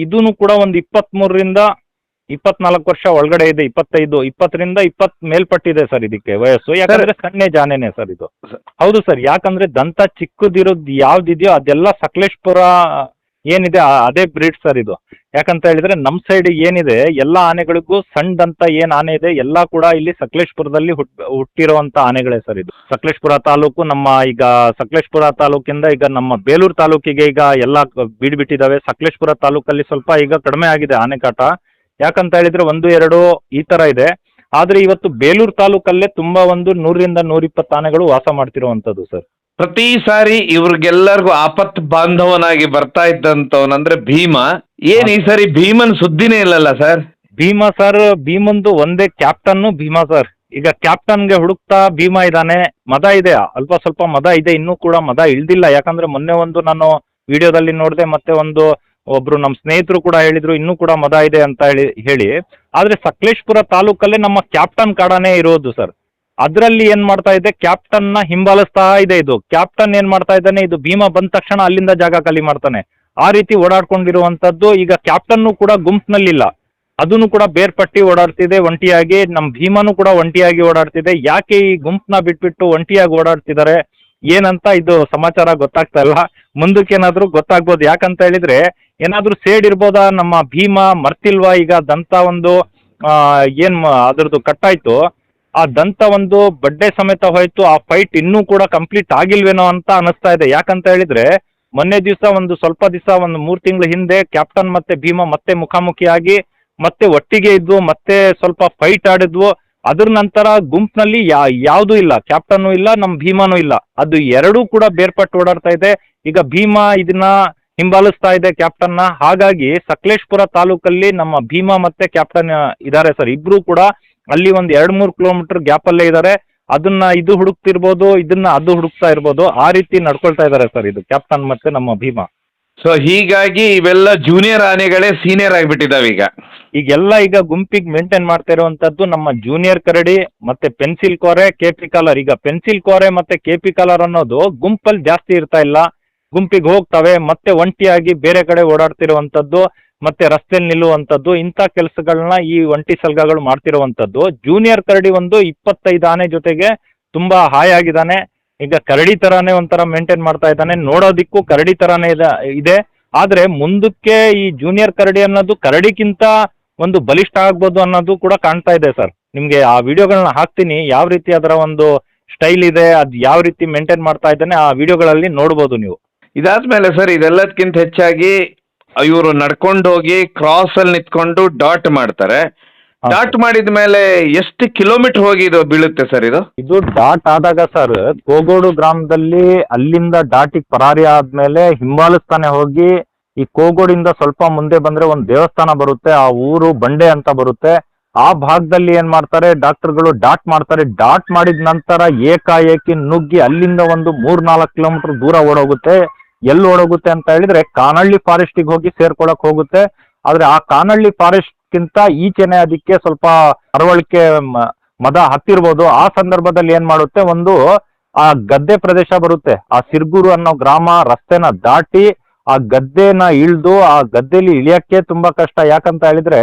ಇದೂನು ಕೂಡ ಒಂದು 23-24 ವರ್ಷ ಒಳಗಡೆ ಇದೆ. 20-20 ಮೇಲ್ಪಟ್ಟಿದೆ ಸರ್ ಇದಕ್ಕೆ ವಯಸ್ಸು. ಯಾಕಂದ್ರೆ ಸಣ್ಣ ಜಾನೆನೆ ಸರ್ ಇದು. ಹೌದು ಸರ್, ಯಾಕಂದ್ರೆ ದಂತ ಚಿಕ್ಕದಿರೋದು ಯಾವ್ದಿದೆಯೋ ಅದೆಲ್ಲ ಸಕಲೇಶ್ಪುರ ಏನಿದೆ ಅದೇ ಬ್ರೀಡ್ ಸರ್ ಇದು. ಯಾಕಂತ ಹೇಳಿದ್ರೆ ನಮ್ ಸೈಡ್ ಏನಿದೆ ಎಲ್ಲಾ ಆನೆಗಳಿಗೂ ಸಣ್ಣ ದಂತ ಏನ್ ಆನೆ ಇದೆ ಎಲ್ಲಾ ಕೂಡ ಇಲ್ಲಿ ಸಕಲೇಶ್ಪುರದಲ್ಲಿ ಹುಟ್ಟಿರುವಂತ ಆನೆಗಳೇ ಸರ್ ಇದು. ಸಕಲೇಶ್ಪುರ ತಾಲೂಕು ಈಗ ಸಕಲೇಶ್ಪುರ ತಾಲೂಕಿಂದ ಈಗ ನಮ್ಮ ಬೇಲೂರು ತಾಲೂಕಿಗೆ ಈಗ ಎಲ್ಲಾ ಬಿಡ್ಬಿಟ್ಟಿದಾವೆ. ಸಕಲೇಶ್ಪುರ ತಾಲೂಕಲ್ಲಿ ಸ್ವಲ್ಪ ಈಗ ಕಡಿಮೆ ಆಗಿದೆ ಆನೆ ಕಾಟ. ಯಾಕಂತ ಹೇಳಿದ್ರೆ 1-2 ಈ ತರ ಇದೆ. ಆದ್ರೆ ಇವತ್ತು ಬೇಲೂರು ತಾಲೂಕಲ್ಲೇ ತುಂಬಾ ಒಂದು 100-120 ಆನೆಗಳು ವಾಸ ಮಾಡ್ತಿರುವಂತದ್ದು ಸರ್. ಪ್ರತಿ ಸಾರಿ ಇವ್ರಿಗೆಲ್ಲರಿಗೂ ಆಪತ್ ಬಾಂಧವನಾಗಿ ಬರ್ತಾ ಇದ್ದಂತವನಂದ್ರೆ ಭೀಮ. ಏನ್ ಈ ಸಾರಿ ಭೀಮನ್ ಸುದ್ದಿನೇ ಇಲ್ಲಲ್ಲ ಸರ್? ಭೀಮಂದು ಒಂದೇ ಕ್ಯಾಪ್ಟನ್ ಭೀಮಾ ಸರ್. ಈಗ ಕ್ಯಾಪ್ಟನ್ಗೆ ಹುಡುಕ್ತಾ ಭೀಮಾ ಇದ್ದಾನೆ. ಮದ ಇದೆ, ಅಲ್ಪ ಸ್ವಲ್ಪ ಮದ ಇದೆ, ಇನ್ನೂ ಕೂಡ ಮದ ಇಳ್ದಿಲ್ಲ. ಯಾಕಂದ್ರೆ ಮೊನ್ನೆ ಒಂದು ನಾನು ವಿಡಿಯೋದಲ್ಲಿ ನೋಡಿದೆ, ಮತ್ತೆ ಒಬ್ರು ನಮ್ಮ ಸ್ನೇಹಿತರು ಕೂಡ ಹೇಳಿದ್ರು ಇನ್ನೂ ಕೂಡ ಮದ ಇದೆ ಅಂತ ಹೇಳಿ. ಆದ್ರೆ ಸಕಲೇಶ್ಪುರ ತಾಲೂಕಲ್ಲೇ ನಮ್ಮ ಕ್ಯಾಪ್ಟನ್ ಕಾಡಾನೆ ಇರೋದು ಸರ್. ಅದ್ರಲ್ಲಿ ಏನ್ ಮಾಡ್ತಾ ಇದೆ, ಕ್ಯಾಪ್ಟನ್ ನ ಹಿಂಬಾಲಿಸ್ತಾ ಇದೆ. ಇದು ಕ್ಯಾಪ್ಟನ್ ಏನ್ ಮಾಡ್ತಾ ಇದ್ದಾನೆ, ಇದು ಭೀಮಾ ಬಂದ ತಕ್ಷಣ ಅಲ್ಲಿಂದ ಜಾಗ ಖಾಲಿ ಮಾಡ್ತಾನೆ. ಆ ರೀತಿ ಓಡಾಡ್ಕೊಂಡಿರುವಂತದ್ದು. ಈಗ ಕ್ಯಾಪ್ಟನ್ ಕೂಡ ಗುಂಪಿನಲ್ಲಿಲ್ಲ, ಅದನ್ನು ಕೂಡ ಬೇರ್ಪಟ್ಟಿ ಓಡಾಡ್ತಿದೆ ಒಂಟಿಯಾಗಿ. ನಮ್ಮ ಭೀಮಾನು ಕೂಡ ಒಂಟಿಯಾಗಿ ಓಡಾಡ್ತಿದೆ. ಯಾಕೆ ಈ ಗುಂಪನ್ನ ಬಿಟ್ಬಿಟ್ಟು ಒಂಟಿಯಾಗಿ ಓಡಾಡ್ತಿದ್ದಾರೆ ಏನಂತ ಇದು ಸಮಾಚಾರ ಗೊತ್ತಾಗ್ತಾ ಇಲ್ಲ. ಮುಂದಕ್ಕೇನಾದ್ರೂ ಗೊತ್ತಾಗ್ಬೋದು. ಯಾಕಂತ ಹೇಳಿದ್ರೆ ಏನಾದ್ರೂ ಸೇಡ್ ಇರ್ಬೋದಾ, ನಮ್ಮ ಭೀಮಾ ಮರ್ತಿಲ್ವಾ? ಈಗ ದಂತ ಒಂದು ಅದ್ರದ್ದು ಕಟ್ಟಾಯ್ತು, ಆ ದಂತ ಒಂದು ಬಡ್ಡೆ ಸಮೇತ ಹೋಯ್ತು. ಆ ಫೈಟ್ ಇನ್ನೂ ಕೂಡ ಕಂಪ್ಲೀಟ್ ಆಗಿಲ್ವೇನೋ ಅಂತ ಅನಿಸ್ತಾ ಇದೆ. ಯಾಕಂತ ಹೇಳಿದ್ರೆ ಮೊನ್ನೆ ದಿವಸ ಸ್ವಲ್ಪ ದಿವಸ 3 ತಿಂಗಳ ಹಿಂದೆ ಕ್ಯಾಪ್ಟನ್ ಮತ್ತೆ ಭೀಮಾ ಮತ್ತೆ ಮುಖಾಮುಖಿಯಾಗಿ ಮತ್ತೆ ಒಟ್ಟಿಗೆ ಇದ್ವು, ಮತ್ತೆ ಸ್ವಲ್ಪ ಫೈಟ್ ಆಡಿದ್ವು. ಅದ್ರ ನಂತರ ಗುಂಪಿನಲ್ಲಿ ಯಾವ್ದೂ ಇಲ್ಲ, ಕ್ಯಾಪ್ಟನ್ನು ಇಲ್ಲ, ನಮ್ಮ ಭೀಮಾನೂ ಇಲ್ಲ. ಅದು ಎರಡೂ ಕೂಡ ಬೇರ್ಪಟ್ಟು ಓಡಾಡ್ತಾ ಇದೆ. ಈಗ ಭೀಮಾ ಇದನ್ನ ಹಿಂಬಾಲಿಸ್ತಾ ಇದೆ ಕ್ಯಾಪ್ಟನ್ನ. ಹಾಗಾಗಿ ಸಕಲೇಶ್ಪುರ ತಾಲೂಕಲ್ಲಿ ನಮ್ಮ ಭೀಮಾ ಮತ್ತೆ ಕ್ಯಾಪ್ಟನ್ ಇದಾರೆ ಸರ್. ಇಬ್ರು ಕೂಡ ಅಲ್ಲಿ 1-3 ಕಿಲೋಮೀಟರ್ ಗ್ಯಾಪ್ ಅಲ್ಲೇ ಇದ್ದಾರೆ. ಅದನ್ನ ಇದು ಹುಡುಕ್ತಿರ್ಬೋದು, ಇದನ್ನ ಅದು ಹುಡುಕ್ತಾ ಇರ್ಬೋದು. ಆ ರೀತಿ ನಡ್ಕೊಳ್ತಾ ಇದ್ದಾರೆ ಸರ್ ಇದು ಕ್ಯಾಪ್ಟನ್ ಮತ್ತೆ ನಮ್ಮ ಭೀಮಾ. ಸೊ ಹೀಗಾಗಿ ಇವೆಲ್ಲ ಜೂನಿಯರ್ ಆನೆಗಳೇ ಸೀನಿಯರ್ ಆಗಿಬಿಟ್ಟಿದಾವೆ ಈಗ ಗುಂಪಿಗೆ ಮೇಂಟೈನ್ ಮಾಡ್ತಾ ಇರುವಂತದ್ದು ನಮ್ಮ ಜೂನಿಯರ್ ಕರಡಿ ಮತ್ತೆ ಪೆನ್ಸಿಲ್ ಕೋರೆ, ಕೆಪಿ ಕಾಲರ್. ಈಗ ಪೆನ್ಸಿಲ್ ಕೋರೆ ಮತ್ತೆ ಕೆಪಿ ಕಾಲರ್ ಅನ್ನೋದು ಗುಂಪಲ್ಲಿ ಜಾಸ್ತಿ ಇರ್ತಾ ಇಲ್ಲ, ಗುಂಪಿಗೆ ಹೋಗ್ತವೆ ಮತ್ತೆ ಒಂಟಿಯಾಗಿ ಬೇರೆ ಕಡೆ ಓಡಾಡ್ತಿರುವಂತದ್ದು, ಮತ್ತೆ ರಸ್ತೆಯಲ್ಲಿ ನಿಲ್ಲುವಂತದ್ದು. ಇಂಥ ಕೆಲಸಗಳನ್ನ ಈ ಒಂಟಿ ಸಲ್ಗಗಳು ಮಾಡ್ತಿರುವಂತದ್ದು. ಜೂನಿಯರ್ ಕರಡಿ 25 ಆನೆ ಜೊತೆಗೆ ತುಂಬಾ ಹಾಯಾಗಿದ್ದಾನೆ. ಈಗ ಕರಡಿ ತರಾನೇ ಒಂಥರ ಮೇಂಟೈನ್ ಮಾಡ್ತಾ ಇದ್ದಾನೆ. ನೋಡೋದಿಕ್ಕೂ ಕರಡಿ ತರಾನೇ ಇದೆ. ಆದ್ರೆ ಮುಂದಕ್ಕೆ ಈ ಜೂನಿಯರ್ ಕರಡಿ ಅನ್ನೋದು ಕರಡಿಗಿಂತ ಒಂದು ಬಲಿಷ್ಠ ಆಗ್ಬೋದು ಅನ್ನೋದು ಕೂಡ ಕಾಣ್ತಾ ಇದೆ ಸರ್. ನಿಮ್ಗೆ ಆ ವಿಡಿಯೋಗಳನ್ನ ಹಾಕ್ತೀನಿ, ಯಾವ ರೀತಿ ಅದರ ಒಂದು ಸ್ಟೈಲ್ ಇದೆ, ಅದ್ ಯಾವ ರೀತಿ ಮೇಂಟೈನ್ ಮಾಡ್ತಾ ಇದ್ದಾನೆ ಆ ವಿಡಿಯೋಗಳಲ್ಲಿ ನೋಡ್ಬೋದು ನೀವು. ಇದಾದ್ಮೇಲೆ ಸರ್ ಇದೆಲ್ಲದಕ್ಕಿಂತ ಹೆಚ್ಚಾಗಿ ಇವರು ನಡ್ಕೊಂಡು ಹೋಗಿ ಕ್ರಾಸ್ ಅಲ್ಲಿ ನಿಂತ್ಕೊಂಡು ಡಾಟ್ ಮಾಡ್ತಾರೆ. ಡಾಟ್ ಮಾಡಿದ ಮೇಲೆ ಎಷ್ಟು ಕಿಲೋಮೀಟರ್ ಹೋಗಿ ಇದು ಬೀಳುತ್ತೆ ಸರ್? ಇದು ಡಾಟ್ ಆದಾಗ ಸರ್ ಕೋಗೋಡು ಗ್ರಾಮದಲ್ಲಿ ಅಲ್ಲಿಂದ ಡಾಟಿಗೆ ಪರಾರಿ ಆದ್ಮೇಲೆ ಹಿಂಬಾಲಿಸ್ತಾನೆ ಹೋಗಿ ಈ ಕೋಗೋಡಿಂದ ಸ್ವಲ್ಪ ಮುಂದೆ ಬಂದ್ರೆ ಒಂದು ದೇವಸ್ಥಾನ ಬರುತ್ತೆ, ಆ ಊರು ಬಂಡೆ ಅಂತ ಬರುತ್ತೆ. ಆ ಭಾಗದಲ್ಲಿ ಏನ್ ಮಾಡ್ತಾರೆ ಡಾಕ್ಟರ್ಗಳು, ಡಾಟ್ ಮಾಡ್ತಾರೆ. ಡಾಟ್ ಮಾಡಿದ ನಂತರ ಏಕಾಏಕಿ ನುಗ್ಗಿ ಅಲ್ಲಿಂದ ಒಂದು 3-4 ಕಿಲೋಮೀಟರ್ ದೂರ ಓಡೋಗುತ್ತೆ. ಎಲ್ಲಿ ಓಡೋಗುತ್ತೆ ಅಂತ ಹೇಳಿದ್ರೆ ಕಾನಹಳ್ಳಿ ಫಾರೆಸ್ಟಿಗೆ ಹೋಗಿ ಸೇರ್ಕೊಳಕ್ ಹೋಗುತ್ತೆ. ಆದ್ರೆ ಆ ಕಾನಹಳ್ಳಿ ಫಾರೆಸ್ಟ್ ಕಿಂತ ಈಚೆನೆ ಅದಕ್ಕೆ ಸ್ವಲ್ಪ ಅರವಳಿಕೆ ಮದ ಹತ್ತಿರ್ಬೋದು. ಆ ಸಂದರ್ಭದಲ್ಲಿ ಏನ್ ಮಾಡುತ್ತೆ, ಆ ಗದ್ದೆ ಪ್ರದೇಶ ಬರುತ್ತೆ, ಆ ಸಿರ್ಗೂರು ಅನ್ನೋ ಗ್ರಾಮ ರಸ್ತೆನ ದಾಟಿ ಆ ಗದ್ದೆನ ಇಳ್ದು ಆ ಗದ್ದೆಲಿ ಇಳಿಯಕ್ಕೆ ತುಂಬಾ ಕಷ್ಟ. ಯಾಕಂತ ಹೇಳಿದ್ರೆ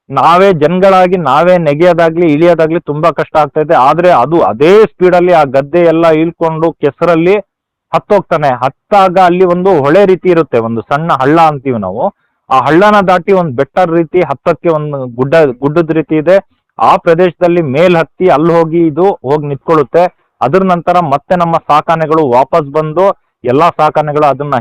ನಾವೇ ಜನಗಳಾಗಿ ನಾವೇ ನೆಗೆಯೋದಾಗ್ಲಿ ಇಳಿಯೋದಾಗ್ಲಿ ತುಂಬಾ ಕಷ್ಟ ಆಗ್ತಾ ಇದೆ. ಆದ್ರೆ ಅದು ಅದೇ ಸ್ಪೀಡಲ್ಲಿ ಆ ಗದ್ದೆ ಎಲ್ಲ ಇಳ್ಕೊಂಡು ಕೆಸರಲ್ಲಿ ಹತ್ತೋಗ್ತಾನೆ. ಹತ್ತಾಗ ಅಲ್ಲಿ ಒಂದು ಹೊಳೆ ರೀತಿ ಇರುತ್ತೆ, ಒಂದು ಸಣ್ಣ ಹಳ್ಳ ಅಂತೀವಿ ನಾವು. ಆ ಹಳ್ಳನ ದಾಟಿ ಒಂದು ಬೆಟ್ಟ ರೀತಿ ಹತ್ತಕ್ಕೆ ಒಂದು ಗುಡ್ಡದ ರೀತಿ ಇದೆ. ಆ ಪ್ರದೇಶದಲ್ಲಿ ಮೇಲ್ ಹತ್ತಿ ಅಲ್ಲಿ ಹೋಗಿ ಇದು ಹೋಗಿ ನಿಂತ್ಕೊಳ್ಳುತ್ತೆ. ಅದ್ರ ನಂತರ ಮತ್ತೆ ನಮ್ಮ ಸಾಕಾನೆಗಳು ವಾಪಸ್ ಬಂದು ಎಲ್ಲಾ ಸಾಕಾನೆಗಳು ಅದನ್ನ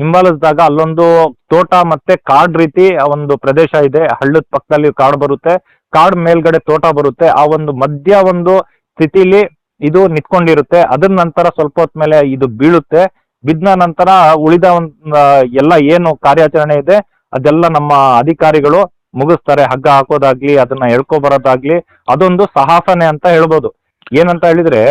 ಹಿಂಬಾಲಿಸಿದಾಗ ಅಲ್ಲೊಂದು ತೋಟ ಮತ್ತೆ ಕಾಡ್ ರೀತಿ ಒಂದು ಪ್ರದೇಶ ಇದೆ. ಹಳ್ಳದ ಪಕ್ಕದಲ್ಲಿ ಕಾಡು ಬರುತ್ತೆ, ಕಾಡ್ ಮೇಲ್ಗಡೆ ತೋಟ ಬರುತ್ತೆ. ಆ ಒಂದು ಮಧ್ಯ ಒಂದು ಸ್ಥಿತಿಲಿ ಇದು ನಿಂತ್ಕೊಂಡಿರುತ್ತೆ. ಅದ್ರ ನಂತರ ಸ್ವಲ್ಪ ಹೊತ್ತ ಮೇಲೆ ಇದು ಬೀಳುತ್ತೆ. ಬಿದ್ದ ನಂತರ ಉಳಿದ ಎಲ್ಲ ಏನು ಕಾರ್ಯಾಚರಣೆ ಇದೆ ಅದೆಲ್ಲ ನಮ್ಮ ಅಧಿಕಾರಿಗಳು ಮುಗಿಸ್ತಾರೆ. ಹಗ್ಗ ಹಾಕೋದಾಗ್ಲಿ ಅದನ್ನ ಎಳ್ಕೊ ಬರೋದಾಗ್ಲಿ ಅದೊಂದು ಸಾಹಸನೆ ಅಂತ ಹೇಳ್ಬೋದು. ಏನಂತ ಹೇಳಿದ್ರೆ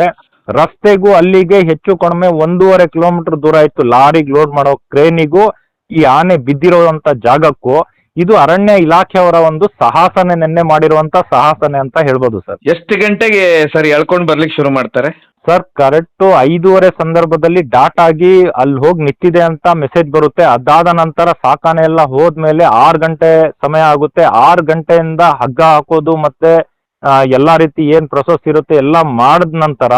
ರಸ್ತೆಗೂ ಅಲ್ಲಿಗೆ ಹೆಚ್ಚು ಕಡಿಮೆ 1.5 ಕಿಲೋಮೀಟರ್ ದೂರ ಇತ್ತು. ಲಾರಿಗೆ ಲೋಡ್ ಮಾಡೋ ಕ್ರೇನಿಗೂ ಈ ಆನೆ ಬಿದ್ದಿರುವಂತ ಜಾಗಕ್ಕೂ ಇದು ಅರಣ್ಯ ಇಲಾಖೆಯವರ ಒಂದು ಸಾಹಸನೆ, ನೆನ್ನೆ ಮಾಡಿರುವಂತ ಸಾಹಸನೆ ಅಂತ ಹೇಳ್ಬೋದು ಸರ್. ಎಷ್ಟು ಗಂಟೆಗೆ ಸರ್ ಎಳ್ಕೊಂಡು ಬರ್ಲಿಕ್ಕೆ ಶುರು ಮಾಡ್ತಾರೆ? ಸರ್ ಕರೆಕ್ಟ್ 5:30 ಸಂದರ್ಭದಲ್ಲಿ ಡಾಟ್ ಆಗಿ ಅಲ್ಲಿ ಹೋಗಿ ನಿಂತಿದೆ ಅಂತ ಮೆಸೇಜ್ ಬರುತ್ತೆ. ಅದಾದ ನಂತರ ಸಾಕಾನೆ ಎಲ್ಲ ಹೋದ್ಮೇಲೆ 6 ಗಂಟೆ ಸಮಯ ಆಗುತ್ತೆ. 6 ಗಂಟೆಯಿಂದ ಹಗ್ಗ ಹಾಕೋದು ಮತ್ತೆ ಎಲ್ಲಾ ರೀತಿ ಏನ್ ಪ್ರೊಸೆಸ್ ಇರುತ್ತೆ ಎಲ್ಲ ಮಾಡಿದ ನಂತರ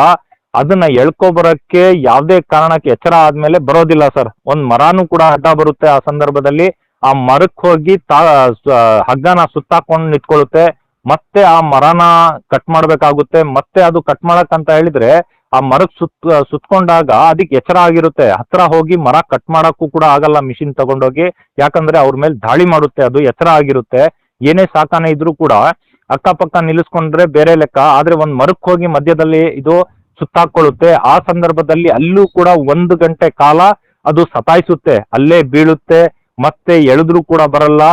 ಅದನ್ನ ಎಳ್ಕೊಬರಕ್ಕೆ ಯಾವುದೇ ಕಾರಣಕ್ಕೆ ಎಚ್ಚರ ಆದ್ಮೇಲೆ ಬರೋದಿಲ್ಲ ಸರ್. ಒಂದ್ ಮರಾನು ಕೂಡ ಅಡ್ಡ ಬರುತ್ತೆ. ಆ ಸಂದರ್ಭದಲ್ಲಿ ಆ ಮರಕ್ಕೆ ಹೋಗಿ ಹಗ್ಗನ ಸುತ್ತಾಕೊಂಡು ನಿಂತ್ಕೊಳ್ಳುತ್ತೆ. ಮತ್ತೆ ಆ ಮರನ ಕಟ್ ಮಾಡ್ಬೇಕಾಗುತ್ತೆ. ಮತ್ತೆ ಅದು ಕಟ್ ಮಾಡಕ್ ಅಂತ ಹೇಳಿದ್ರೆ ಆ ಮರಕ್ ಸುತ್ಕೊಂಡಾಗ ಅದಕ್ಕೆ ಎಚ್ಚರ ಆಗಿರುತ್ತೆ. ಹತ್ರ ಹೋಗಿ ಮರ ಕಟ್ ಮಾಡಕ್ಕೂ ಕೂಡ ಆಗಲ್ಲ ಮಿಷಿನ್ ತಗೊಂಡೋಗಿ, ಯಾಕಂದ್ರೆ ಅವ್ರ ಮೇಲೆ ದಾಳಿ ಮಾಡುತ್ತೆ. ಅದು ಎಚ್ಚರ ಆಗಿರುತ್ತೆ. ಏನೇ ಸಾಕಾನೆ ಇದ್ರೂ ಕೂಡ ಅಕ್ಕಪಕ್ಕ ನಿಲ್ಲಿಸ್ಕೊಂಡ್ರೆ ಬೇರೆ ಲೆಕ್ಕ, ಆದ್ರೆ ಒಂದ್ ಮರಕ್ಕೆ ಹೋಗಿ ಮಧ್ಯದಲ್ಲಿ ಇದು ಸುತ್ತಾಕೊಳ್ಳುತ್ತೆ. ಆ ಸಂದರ್ಭದಲ್ಲಿ ಅಲ್ಲೂ ಕೂಡ 1 ಗಂಟೆ ಕಾಲ ಅದು ಸತಾಯಿಸುತ್ತೆ, ಅಲ್ಲೇ ಬೀಳುತ್ತೆ, ಮತ್ತೆ ಎಳೆದ್ರೂ ಕೂಡ ಬರಲ್ಲ.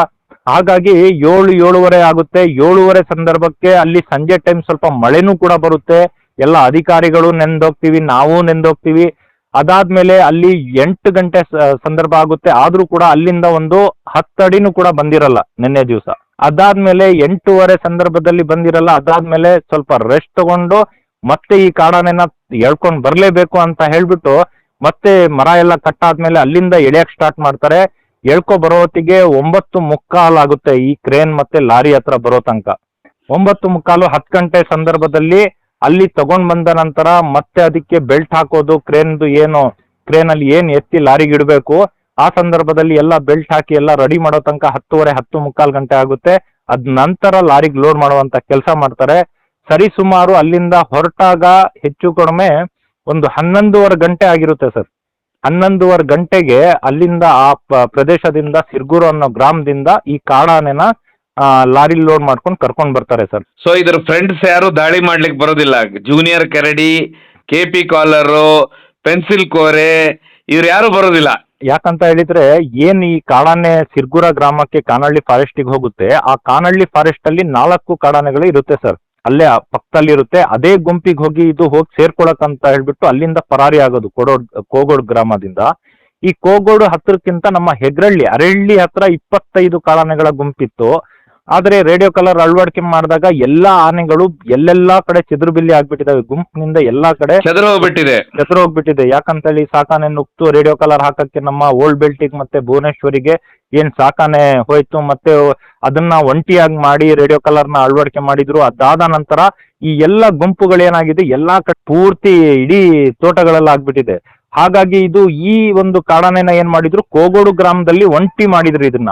ಹಾಗಾಗಿ 7-7:30 ಆಗುತ್ತೆ. 7:30 ಸಂದರ್ಭಕ್ಕೆ ಅಲ್ಲಿ ಸಂಜೆ ಟೈಮ್ ಸ್ವಲ್ಪ ಮಳೆನೂ ಕೂಡ ಬರುತ್ತೆ. ಎಲ್ಲ ಅಧಿಕಾರಿಗಳು ನೆಂದೋಗ್ತೀವಿ, ನಾವು ನೆಂದೋಗ್ತೀವಿ. ಅದಾದ್ಮೇಲೆ ಅಲ್ಲಿ 8 ಗಂಟೆ ಸಂದರ್ಭ ಆಗುತ್ತೆ. ಆದ್ರೂ ಕೂಡ ಅಲ್ಲಿಂದ ಒಂದು 10 ಅಡಿನೂ ಕೂಡ ಬಂದಿರಲ್ಲ ನಿನ್ನೆ ದಿವಸ. ಅದಾದ್ಮೇಲೆ 8:30 ಸಂದರ್ಭದಲ್ಲಿ ಬಂದಿರಲ್ಲ. ಅದಾದ್ಮೇಲೆ ಸ್ವಲ್ಪ ರೆಸ್ಟ್ ತಗೊಂಡು ಮತ್ತೆ ಈ ಕಾಡಾನೆನ ಎಳ್ಕೊಂಡ್ ಬರ್ಲೇಬೇಕು ಅಂತ ಹೇಳ್ಬಿಟ್ಟು ಮತ್ತೆ ಮರ ಎಲ್ಲ ಕಟ್ಟಾದ್ಮೇಲೆ ಅಲ್ಲಿಂದ ಎಳೆಯಕ್ ಸ್ಟಾರ್ಟ್ ಮಾಡ್ತಾರೆ. ಎಳ್ಕೊ ಬರೋ ಹೊತ್ತಿಗೆ 9:45 ಆಗುತ್ತೆ ಈ ಕ್ರೇನ್ ಮತ್ತೆ ಲಾರಿ ಹತ್ರ ಬರೋ ತನಕ. 9:45 10 ಗಂಟೆ ಸಂದರ್ಭದಲ್ಲಿ ಅಲ್ಲಿ ತಗೊಂಡ್ ಬಂದ ನಂತರ ಮತ್ತೆ ಅದಕ್ಕೆ ಬೆಲ್ಟ್ ಹಾಕೋದು, ಕ್ರೇನ್ ಅಲ್ಲಿ ಏನ್ ಎತ್ತಿ ಲಾರಿಗೆ ಇಡಬೇಕು ಆ ಸಂದರ್ಭದಲ್ಲಿ ಎಲ್ಲ ಬೆಲ್ಟ್ ಹಾಕಿ ಎಲ್ಲ ರೆಡಿ ಮಾಡೋ ತನಕ 10:30 10:45 ಗಂಟೆ ಆಗುತ್ತೆ. ಅದ್ ನಂತರ ಲಾರಿಗೆ ಲೋಡ್ ಮಾಡುವಂತ ಕೆಲಸ ಮಾಡ್ತಾರೆ. ಸರಿ ಸುಮಾರು ಅಲ್ಲಿಂದ ಹೊರಟಾಗ ಹೆಚ್ಚು ಕಡಿಮೆ ಒಂದು 11:15 ಗಂಟೆ ಆಗಿರುತ್ತೆ ಸರ್. 11:15 ಗಂಟೆಗೆ ಅಲ್ಲಿಂದ ಆ ಪ್ರದೇಶದಿಂದ ಸಿರ್ಗೂರು ಅನ್ನೋ ಗ್ರಾಮದಿಂದ ಈ ಕಾಡಾನೆನ ಲಾರಿ ಲೋಡ್ ಮಾಡ್ಕೊಂಡು ಕರ್ಕೊಂಡ್ ಬರ್ತಾರೆ ಸರ್. ಸೊ ಇದ್ರ ಫ್ರೆಂಡ್ಸ್ ಯಾರು ದಾಳಿ ಮಾಡ್ಲಿಕ್ಕೆ ಬರೋದಿಲ್ಲ? ಜೂನಿಯರ್ ಕರಡಿ, KP ಕಾಲರು, ಪೆನ್ಸಿಲ್ ಕೋರೆ ಇವ್ರು ಯಾರು ಬರೋದಿಲ್ಲ? ಯಾಕಂತ ಹೇಳಿದ್ರೆ ಏನ್ ಈ ಕಾಡಾನೆ ಸಿರ್ಗುರ ಗ್ರಾಮಕ್ಕೆ ಕಾನಹಳ್ಳಿ ಫಾರೆಸ್ಟಿಗೆ ಹೋಗುತ್ತೆ, ಆ ಕಾನಹಳ್ಳಿ ಫಾರೆಸ್ಟ್ ಅಲ್ಲಿ 4 ಕಾಡಾನೆಗಳು ಇರುತ್ತೆ ಸರ್. ಅಲ್ಲೇ ಪಕ್ಕದಲ್ಲಿ ಇರುತ್ತೆ. ಅದೇ ಗುಂಪಿಗೆ ಹೋಗಿ ಸೇರ್ಕೊಳಕ್ ಅಂತ ಹೇಳ್ಬಿಟ್ಟು ಅಲ್ಲಿಂದ ಪರಾರಿ ಆಗೋದು ಕೋಗೋಡ್ ಗ್ರಾಮದಿಂದ. ಈ ಕೋಗೋಡು ಹತ್ರಕ್ಕಿಂತ ನಮ್ಮ ಹೆಗ್ರಳ್ಳಿ ಅರಳ್ಳಿ ಹತ್ರ 25 ಕಾಡಾನೆಗಳ ಗುಂಪಿತ್ತು. ಆದ್ರೆ ರೇಡಿಯೋ ಕಲರ್ ಅಳವಡಿಕೆ ಮಾಡಿದಾಗ ಎಲ್ಲಾ ಆನೆಗಳು ಎಲ್ಲೆಲ್ಲಾ ಕಡೆ ಚೆದುರುಬಿಲ್ಲಿ ಆಗ್ಬಿಟ್ಟಿದಾವೆ. ಗುಂಪಿನಿಂದ ಎಲ್ಲಾ ಕಡೆ ಚೆದರು ಹೋಗ್ಬಿಟ್ಟಿದೆ. ಯಾಕಂತೇಳಿ ಸಾಕಾನೆ ನುಗ್ತು ರೇಡಿಯೋ ಕಲರ್ ಹಾಕಕ್ಕೆ ನಮ್ಮ ಓಲ್ಡ್ ಬೆಲ್ಟಿಗೆ ಮತ್ತೆ ಭುವನೇಶ್ವರಿಗೆ ಏನ್ ಸಾಕಾನೆ ಹೋಯ್ತು. ಮತ್ತೆ ಅದನ್ನ ಒಂಟಿಯಾಗಿ ಮಾಡಿ ರೇಡಿಯೋ ಕಲರ್ ನ ಅಳವಡಿಕೆ ಮಾಡಿದ್ರು. ಅದಾದ ನಂತರ ಈ ಎಲ್ಲಾ ಗುಂಪುಗಳೇನಾಗಿದೆ ಎಲ್ಲಾ ಕಡೆ ಪೂರ್ತಿ ಇಡೀ ತೋಟಗಳೆಲ್ಲ ಆಗ್ಬಿಟ್ಟಿದೆ. ಹಾಗಾಗಿ ಇದು ಈ ಒಂದು ಕಾಡಾನೆನ ಏನ್ ಮಾಡಿದ್ರು, ಕೋಗೋಡು ಗ್ರಾಮದಲ್ಲಿ ಒಂಟಿ ಮಾಡಿದ್ರು. ಇದನ್ನ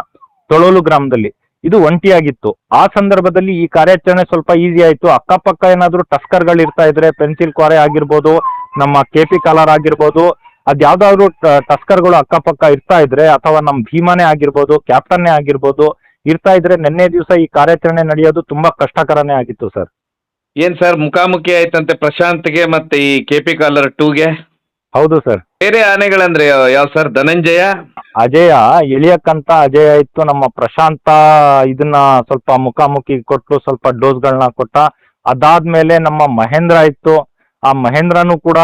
ತೊಳೋಲು ಗ್ರಾಮದಲ್ಲಿ ಇದು ಒಂಟಿಯಾಗಿತ್ತು. ಆ ಸಂದರ್ಭದಲ್ಲಿ ಈ ಕಾರ್ಯಾಚರಣೆ ಸ್ವಲ್ಪ ಈಸಿ ಆಯ್ತು. ಅಕ್ಕಪಕ್ಕ ಏನಾದ್ರು ಟಸ್ಕರ್ಗಳು ಇರ್ತಾ ಇದ್ರೆ, ಪೆನ್ಸಿಲ್ ಕೋರೆ ಆಗಿರ್ಬೋದು, ನಮ್ಮ KP ಕಾಲರ್ ಆಗಿರ್ಬೋದು, ಅದ್ಯಾವ್ದಾದ್ರು ಟಸ್ಕರ್ಗಳು ಅಕ್ಕಪಕ್ಕ ಇರ್ತಾ ಇದ್ರೆ, ಅಥವಾ ನಮ್ಮ ಭೀಮನೇ ಆಗಿರ್ಬೋದು, ಕ್ಯಾಪ್ಟನ್ನೇ ಆಗಿರ್ಬೋದು ಇರ್ತಾ ಇದ್ರೆ ನಿನ್ನೆ ದಿವಸ ಈ ಕಾರ್ಯಾಚರಣೆ ನಡೆಯೋದು ತುಂಬಾ ಕಷ್ಟಕರನೇ ಆಗಿತ್ತು ಸರ್. ಏನ್ ಸರ್ ಮುಖಾಮುಖಿ ಆಯ್ತಂತೆ ಪ್ರಶಾಂತ್ಗೆ ಮತ್ತೆ ಈ KP ಕಾಲರ್ 2ಗೆ? ಹೌದು ಸರ್. ಬೇರೆ ಆನೆಗಳಂದ್ರೆ ಯಾವ ಸರ್? ಧನಂಜಯ, ಅಜಯ ಎಳಿಯಕ್ಕಂತ ಅಜಯ ಇತ್ತು. ನಮ್ಮ ಪ್ರಶಾಂತ ಇದನ್ನ ಸ್ವಲ್ಪ ಮುಖಾಮುಖಿ ಕೊಟ್ಟು ಸ್ವಲ್ಪ ಡೋಸ್ಗಳನ್ನ ಕೊಟ್ಟ. ಅದಾದ್ಮೇಲೆ ನಮ್ಮ ಮಹೇಂದ್ರ ಇತ್ತು. ಆ ಮಹೇಂದ್ರನು ಕೂಡ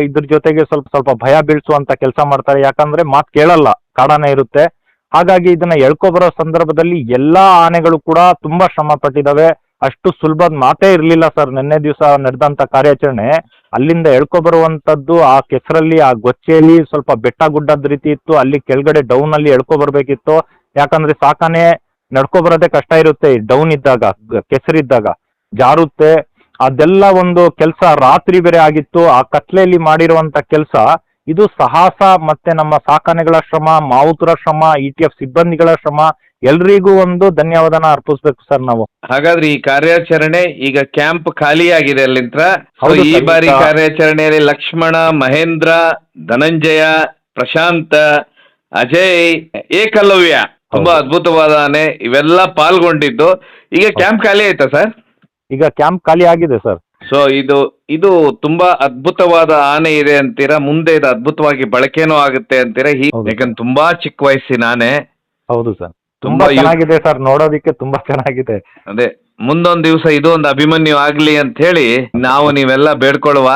ಇದ್ರ ಜೊತೆಗೆ ಸ್ವಲ್ಪ ಭಯ ಬೀಳ್ಸುವಂತ ಕೆಲಸ ಮಾಡ್ತಾರೆ. ಯಾಕಂದ್ರೆ ಮಾತು ಕೇಳಲ್ಲ, ಕಾಡಾನೆ ಇರುತ್ತೆ. ಹಾಗಾಗಿ ಇದನ್ನ ಎಳ್ಕೊಬರೋ ಸಂದರ್ಭದಲ್ಲಿ ಎಲ್ಲಾ ಆನೆಗಳು ಕೂಡ ತುಂಬಾ ಶ್ರಮ ಪಟ್ಟಿದಾವೆ. ಅಷ್ಟು ಸುಲಭದ ಮಾತೇ ಇರ್ಲಿಲ್ಲ ಸರ್. ನಿನ್ನೆ ದಿವಸ ನಡೆದಂತ ಕಾರ್ಯಾಚರಣೆ ಅಲ್ಲಿಂದ ಎಳ್ಕೊಬರುವಂತದ್ದು ಆ ಕೆಸರಲ್ಲಿ, ಆ ಗೊಚ್ಚೆಯಲ್ಲಿ ಸ್ವಲ್ಪ ಬೆಟ್ಟ ಗುಡ್ಡದ ರೀತಿ ಇತ್ತು. ಅಲ್ಲಿ ಕೆಳಗಡೆ ಡೌನ್ ಅಲ್ಲಿ ಎಳ್ಕೊಬರ್ಬೇಕಿತ್ತು. ಯಾಕಂದ್ರೆ ಸಾಕಾನೆ ನಡ್ಕೊಬರೋದೇ ಕಷ್ಟ ಇರುತ್ತೆ. ಡೌನ್ ಇದ್ದಾಗ, ಕೆಸರಿದ್ದಾಗ ಜಾರುತ್ತೆ. ಅದೆಲ್ಲ ಒಂದು ಕೆಲಸ ರಾತ್ರಿ ಬೇರೆ ಆಗಿತ್ತು. ಆ ಕತ್ಲೆಯಲ್ಲಿ ಮಾಡಿರುವಂತ ಕೆಲಸ ಇದು ಸಾಹಸ ಮತ್ತೆ ನಮ್ಮ ಸಾಕಾನೆಗಳ ಶ್ರಮ, ಮಾವುತರ ಶ್ರಮ, ETF ಸಿಬ್ಬಂದಿಗಳ ಶ್ರಮ, ಎಲ್ರಿಗೂ ಒಂದು ಧನ್ಯವಾದನ ಅರ್ಪಿಸ್ಬೇಕು ಸರ್ ನಾವು. ಹಾಗಾದ್ರೆ ಈ ಕಾರ್ಯಾಚರಣೆ ಈಗ ಕ್ಯಾಂಪ್ ಖಾಲಿಯಾಗಿದೆ ಅಲ್ಲಿಂತ್ರ. So, ಹೌದು ಈ ಸರ್, ಬಾರಿ ಈಗ- ಕಾರ್ಯಾಚರಣೆಯಲ್ಲಿ ಲಕ್ಷ್ಮಣ, ಮಹೇಂದ್ರ, ಧನಂಜಯ, ಪ್ರಶಾಂತ್, ಅಜಯ್, ಏಕಲವ್ಯ ತುಂಬಾ ಹೌದು. ಅದ್ಭುತವಾದ ಆನೆ ಇವೆಲ್ಲ ಪಾಲ್ಗೊಂಡಿದ್ದು. ಈಗ ಕ್ಯಾಂಪ್ ಖಾಲಿ ಆಯ್ತಾ ಸರ್? ಈಗ ಕ್ಯಾಂಪ್ ಖಾಲಿ ಆಗಿದೆ ಸರ್. ಸೊ ಇದು ತುಂಬಾ ಅದ್ಭುತವಾದ ಆನೆ ಇದೆ ಅಂತೀರಾ, ಮುಂದೆ ಇದು ಅದ್ಭುತವಾಗಿ ಬಳಕೆನೂ ಆಗುತ್ತೆ ಅಂತೀರಾ? ಹೌದು. ಯಾಕಂದ್ರೆ ತುಂಬಾ ಚಿಕ್ಕ ವಯಸ್ಸಿನ ಆನೆ. ಹೌದು ಸರ್, ತುಂಬಾ ತುಂಬಾ ಚೆನ್ನಾಗಿದೆ ಸರ್, ನೋಡೋದಿಕ್ಕೆ ತುಂಬಾ ಚೆನ್ನಾಗಿದೆ. ಅದೇ ಮುಂದೊಂದ್ ದಿವಸ ಇದು ಒಂದು ಅಭಿಮನ್ಯು ಆಗ್ಲಿ ಅಂತ ಹೇಳಿ ನಾವು ನೀವೆಲ್ಲ ಬೇಡ್ಕೊಳ್ಳುವ.